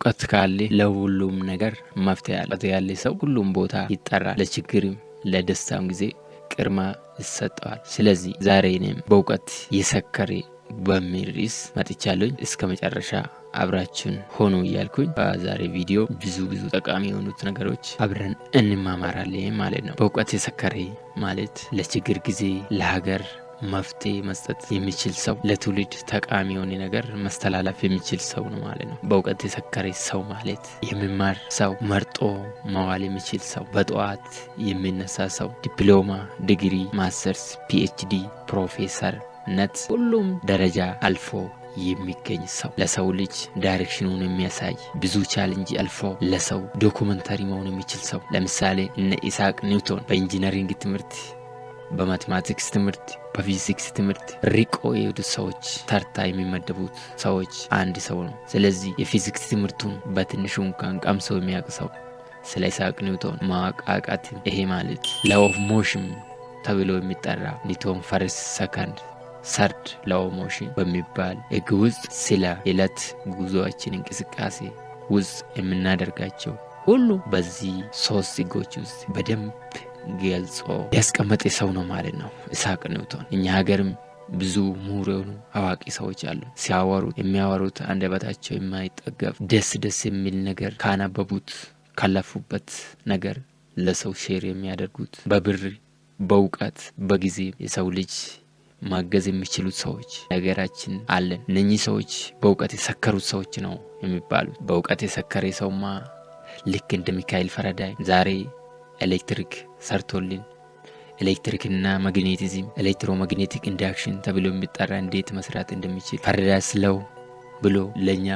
እውቀት ካለ ለሁሉም ነገር መፍትሄ አለ። እውቀት ያለ ሰው ሁሉም ቦታ ይጠራል። ለችግርም ለደስታም ጊዜ ቅድማ ይሰጠዋል። ስለዚህ ዛሬ እኔም በእውቀት የሰከረ በሚል ርዕስ መጥቻለሁ። እስከ መጨረሻ አብራችን ሆኑ እያልኩኝ በዛሬ ቪዲዮ ብዙ ጠቃሚ የሆኑት ነገሮች አብረን እንማማራለን ማለት ነው። በእውቀት የሰከረ ማለት ለችግር ጊዜ ለሀገር መፍትሄ መስጠት የሚችል ሰው፣ ለትውልድ ጠቃሚ የሆነ ነገር ማስተላለፍ የሚችል ሰው ነው ማለት ነው። በእውቀት የሰከረ ሰው ማለት የሚማር ሰው፣ መርጦ መዋል የሚችል ሰው፣ በጠዋት የሚነሳ ሰው፣ ዲፕሎማ፣ ዲግሪ፣ ማስተርስ፣ ፒኤችዲ፣ ፕሮፌሰርነት ሁሉም ደረጃ አልፎ የሚገኝ ሰው፣ ለሰው ልጅ ዳይሬክሽኑን የሚያሳይ ብዙ ቻሌንጅ አልፎ ለሰው ዶኩመንታሪ መሆን የሚችል ሰው። ለምሳሌ እነ ኢሳቅ ኒውቶን በኢንጂነሪንግ ትምህርት፣ በማቴማቲክስ ትምህርት፣ በፊዚክስ ትምህርት ሪቆ የሄዱ ሰዎች ተርታ የሚመደቡት ሰዎች አንድ ሰው ነው። ስለዚህ የፊዚክስ ትምህርቱን በትንሹ እንኳን ቀምሶ የሚያውቅ ሰው ስለ ኢሳቅ ኒውቶን ማወቃቃት፣ ይሄ ማለት ላው ኦፍ ሞሽን ተብሎ የሚጠራ ኒውቶን ፈርስት ሰከንድ ሰርድ ላው ኦፍ ሞሽን በሚባል ሕግ ውስጥ ስለ ዕለት ጉዞአችን እንቅስቃሴ ውስጥ የምናደርጋቸው ሁሉ በዚህ ሶስት ሕጎች ውስጥ በደንብ ገልጾ ያስቀመጠ ሰው ነው ማለት ነው ኢሳቅ ኒውቶን። እኛ ሀገርም ብዙ ምሁር የሆኑ አዋቂ ሰዎች አሉ። ሲያወሩት የሚያወሩት አንደበታቸው የማይጠገብ ደስ የሚል ነገር ካነበቡት ካለፉበት ነገር ለሰው ሼር የሚያደርጉት በብር በእውቀት በጊዜ የሰው ልጅ ማገዝ የሚችሉት ሰዎች ነገራችን አለን። እነኚህ ሰዎች በእውቀት የሰከሩት ሰዎች ነው የሚባሉት። በእውቀት የሰከረ ሰውማ ልክ እንደ ሚካኤል ፈረዳይ ዛሬ ኤሌክትሪክ ሰርቶልን ኤሌክትሪክና ማግኔቲዝም ኤሌክትሮማግኔቲክ ኢንዳክሽን ተብሎ የሚጠራ እንዴት መስራት እንደሚችል ፈረዳይ ስለው ብሎ ለኛ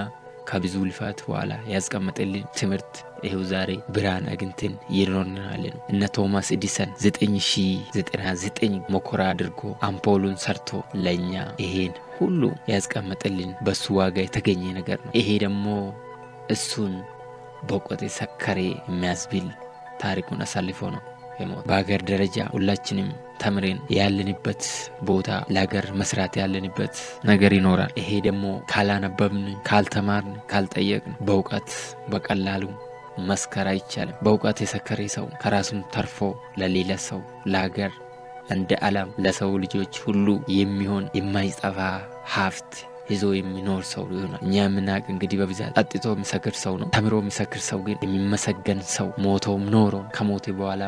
ከብዙ ልፋት በኋላ ያስቀመጠልን ትምህርት ይሄው ዛሬ ብርሃን አግኝተን እየኖርናለን። እነ ቶማስ ኤዲሰን 9099 ሞከራ አድርጎ አምፖሉን ሰርቶ ለኛ ይሄን ሁሉ ያስቀመጠልን በሱ ዋጋ የተገኘ ነገር ነው። ይሄ ደግሞ እሱን በእውቀት የሰከረ የሚያስብል ታሪኩን አሳልፎ ነው የሞተው። በሀገር ደረጃ ሁላችንም ተምረን ያለንበት ቦታ ለሀገር መስራት ያለንበት ነገር ይኖራል። ይሄ ደግሞ ካላነበብን፣ ካልተማርን፣ ካልጠየቅን በእውቀት በቀላሉ መስከር አይቻልም። በእውቀት የሰከረ ሰው ከራሱም ተርፎ ለሌላ ሰው ለሀገር እንደ ዓለም ለሰው ልጆች ሁሉ የሚሆን የማይጠፋ ሀብት ይዞ የሚኖር ሰው ይሆናል። እኛ የምናውቅ እንግዲህ በብዛት ጠጥቶ የሚሰክር ሰው ነው። ተምሮ የሚሰክር ሰው ግን የሚመሰገን ሰው፣ ሞቶም ኖሮ ከሞቴ በኋላ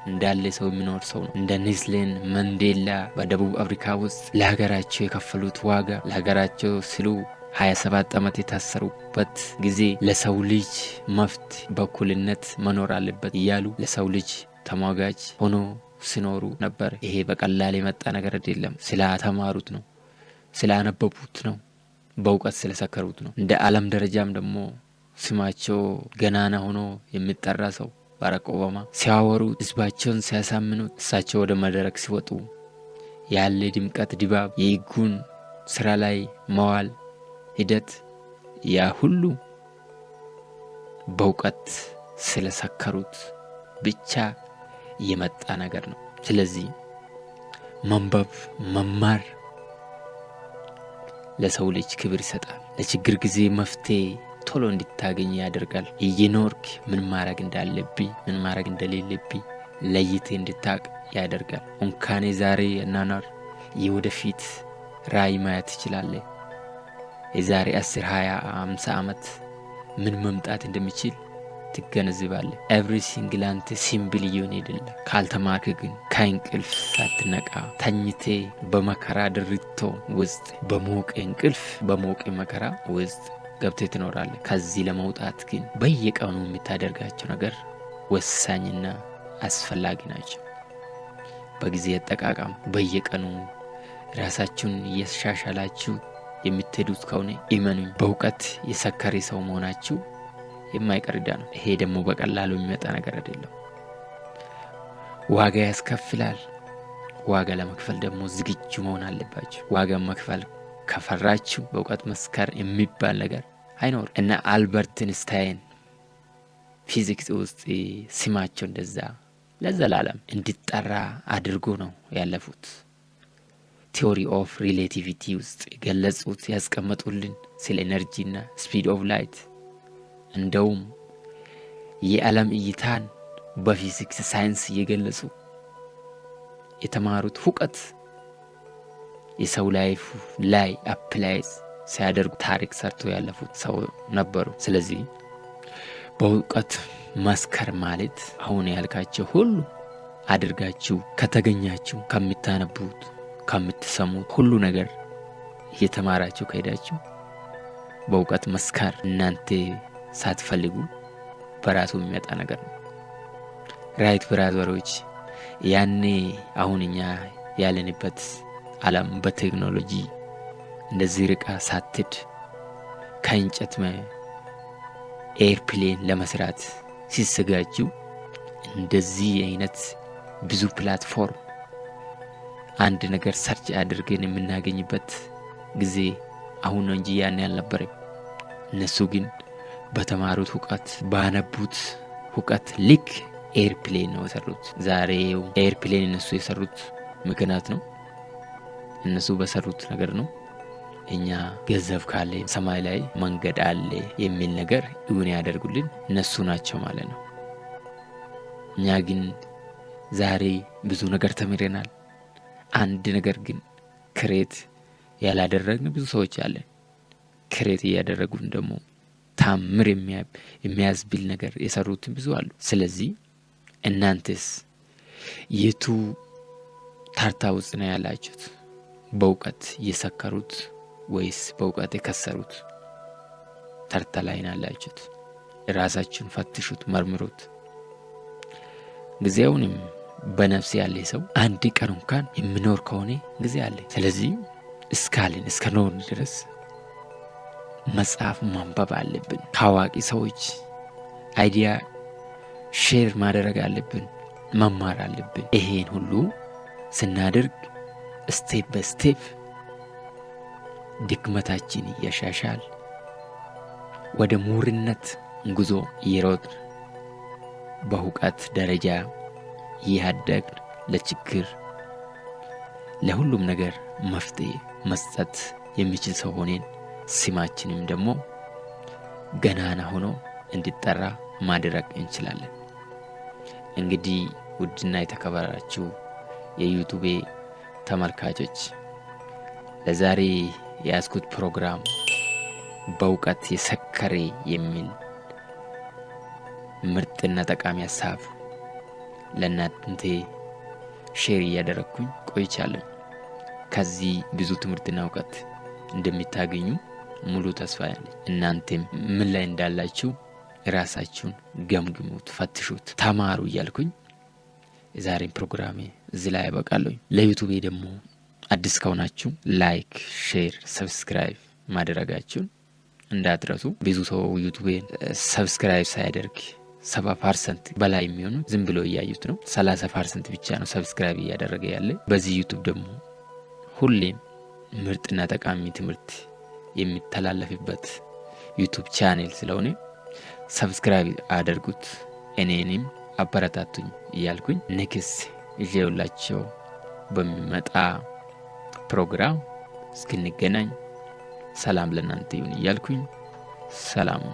እንዳለ ሰው የሚኖር ሰው ነው። እንደ ኔልሰን ማንዴላ በደቡብ አፍሪካ ውስጥ ለሀገራቸው የከፈሉት ዋጋ፣ ለሀገራቸው ሲሉ 27 ዓመት የታሰሩበት ጊዜ ለሰው ልጅ መብት በእኩልነት መኖር አለበት እያሉ ለሰው ልጅ ተሟጋጅ ሆኖ ሲኖሩ ነበር። ይሄ በቀላል የመጣ ነገር አይደለም። ስላተማሩት ነው፣ ስላነበቡት ነው፣ በእውቀት ስለሰከሩት ነው። እንደ ዓለም ደረጃም ደግሞ ስማቸው ገናና ሆኖ የሚጠራ ሰው ባራክ ኦባማ ሲያወሩ ህዝባቸውን ሲያሳምኑት፣ እሳቸው ወደ መድረክ ሲወጡ ያለ ድምቀት ድባብ፣ የህጉን ስራ ላይ መዋል ሂደት ያ ሁሉ በእውቀት ስለሰከሩት ብቻ የመጣ ነገር ነው። ስለዚህ መንበብ መማር ለሰው ልጅ ክብር ይሰጣል። ለችግር ጊዜ መፍትሄ ቶሎ እንድታገኝ ያደርጋል። እየኖርክ ምን ማድረግ እንዳለብኝ ምን ማድረግ እንደሌለብኝ ለይቴ እንድታቅ ያደርጋል። እንኳን ዛሬ እናናር የወደፊት ራዕይ ማየት ትችላለህ። የዛሬ 10 20 50 ዓመት ምን መምጣት እንደሚችል ትገነዘባለህ። ኤቭሪቲንግ ላንተ ሲምፕል ይሆን አይደለም። ካልተማርክ ግን ከእንቅልፍ ሳትነቃ ተኝቴ በመከራ ድርቶ ውስጥ በሞቀ እንቅልፍ በሞቀ መከራ ውስጥ ገብተህ ትኖራለህ። ከዚህ ለመውጣት ግን በየቀኑ የምታደርጋቸው ነገር ወሳኝና አስፈላጊ ናቸው። በጊዜ አጠቃቀም በየቀኑ ራሳችሁን እያሻሻላችሁ የምትሄዱት ከሆነ ኢማኑኝ በእውቀት የሰከረ ሰው መሆናችሁ የማይቀር ዕዳ ነው። ይሄ ደግሞ በቀላሉ የሚመጣ ነገር አይደለም። ዋጋ ያስከፍላል። ዋጋ ለመክፈል ደግሞ ዝግጁ መሆን አለባችሁ። ዋጋ መክፈል ከፈራችሁ በእውቀት መስከር የሚባል ነገር አይኖር እና አልበርት ኢንስታይን ፊዚክስ ውስጥ ስማቸው እንደዛ ለዘላለም እንዲጠራ አድርጎ ነው ያለፉት። ቲዮሪ ኦፍ ሪሌቲቪቲ ውስጥ ገለጹት ያስቀመጡልን ስለ ኤነርጂና ስፒድ ኦፍ ላይት እንደውም የዓለም እይታን በፊዚክስ ሳይንስ እየገለጹ የተማሩት እውቀት የሰው ላይፍ ላይ አፕላይ ሲያደርጉ ታሪክ ሰርቶ ያለፉት ሰው ነበሩ። ስለዚህ በእውቀት መስከር ማለት አሁን ያልካቸው ሁሉ አድርጋችሁ ከተገኛችሁ ከምታነቡት ከምትሰሙት ሁሉ ነገር እየተማራችሁ ከሄዳችሁ በእውቀት መስከር እናንተ ሳትፈልጉ በራሱ የሚመጣ ነገር ነው። ራይት ብራዘሮች፣ ያኔ አሁን እኛ ያለንበት ዓለም በቴክኖሎጂ እንደዚህ ርቃ ሳትድ ከእንጨት ኤርፕሌን ለመስራት ሲዘጋጁ እንደዚህ አይነት ብዙ ፕላትፎርም አንድ ነገር ሰርች አድርገን የምናገኝበት ጊዜ አሁን ነው እንጂ ያኔ አልነበረም። እነሱ ግን በተማሩት እውቀት ባነቡት እውቀት ልክ ኤርፕሌን ነው የሰሩት። ዛሬው ኤርፕሌን እነሱ የሰሩት ምክንያት ነው፣ እነሱ በሰሩት ነገር ነው። እኛ ገንዘብ ካለ ሰማይ ላይ መንገድ አለ የሚል ነገር እውን ያደርጉልን እነሱ ናቸው ማለት ነው። እኛ ግን ዛሬ ብዙ ነገር ተምረናል። አንድ ነገር ግን ክሬት ያላደረግን ብዙ ሰዎች አለን። ክሬት እያደረጉን ደግሞ ታምር የሚያዝብል ነገር የሰሩትን ብዙ አሉ። ስለዚህ እናንተስ የቱ ታርታ ውስጥ ነው ያላችሁት? በእውቀት የሰከሩት ወይስ በእውቀት የከሰሩት ተርታ ላይ ናላችሁት? ራሳችሁን ፈትሹት፣ መርምሩት። ጊዜውንም በነፍስ ያለ ሰው አንድ ቀን እንኳን የሚኖር ከሆነ ጊዜ አለ። ስለዚህ እስካልን እስከ ኖርን ድረስ መጽሐፍ ማንበብ አለብን። ታዋቂ ሰዎች አይዲያ ሼር ማድረግ አለብን፣ መማር አለብን። ይሄን ሁሉ ስናደርግ ስቴፕ በስቴፕ ድክመታችን እያሻሻል ወደ ምሁርነት ጉዞ እየሮጥን በእውቀት ደረጃ እያደግን ለችግር ለሁሉም ነገር መፍትሄ መስጠት የሚችል ሰው ሆነን ስማችንም ደግሞ ገናና ሆኖ እንዲጠራ ማድረግ እንችላለን። እንግዲህ ውድና የተከበራችሁ የዩቲዩብ ተመልካቾች ለዛሬ የያዝኩት ፕሮግራም በእውቀት የሰከረ የሚል ምርጥና ጠቃሚ ሀሳብ ለእናንተ ሼር እያደረግኩኝ ቆይቻለሁ። ከዚህ ብዙ ትምህርትና እውቀት እንደምታገኙ ሙሉ ተስፋ ያለኝ። እናንተም ምን ላይ እንዳላችሁ ራሳችሁን ገምግሙት፣ ፈትሹት፣ ተማሩ እያልኩኝ የዛሬን ፕሮግራሜ እዚህ ላይ ያበቃለሁ። ለዩቲዩብ ደግሞ አዲስ ከሆናችሁ ላይክ፣ ሼር፣ ሰብስክራይብ ማድረጋችሁን እንዳትረሱ። ብዙ ሰው ዩቲዩብን ሰብስክራይብ ሳያደርግ 70% በላይ የሚሆኑ ዝም ብሎ እያዩት ነው። 30% ብቻ ነው ሰብስክራይብ እያደረገ ያለ። በዚህ ዩቲዩብ ደግሞ ሁሌም ምርጥና ጠቃሚ ትምህርት የሚተላለፍበት ዩቲዩብ ቻኔል ስለሆነ ሰብስክራይብ አድርጉት፣ እኔንም አበረታቱኝ እያልኩኝ ኔክስት ይዤላችሁ በሚመጣ ፕሮግራም እስክንገናኝ ሰላም ለእናንተ ይሁን እያልኩኝ ሰላም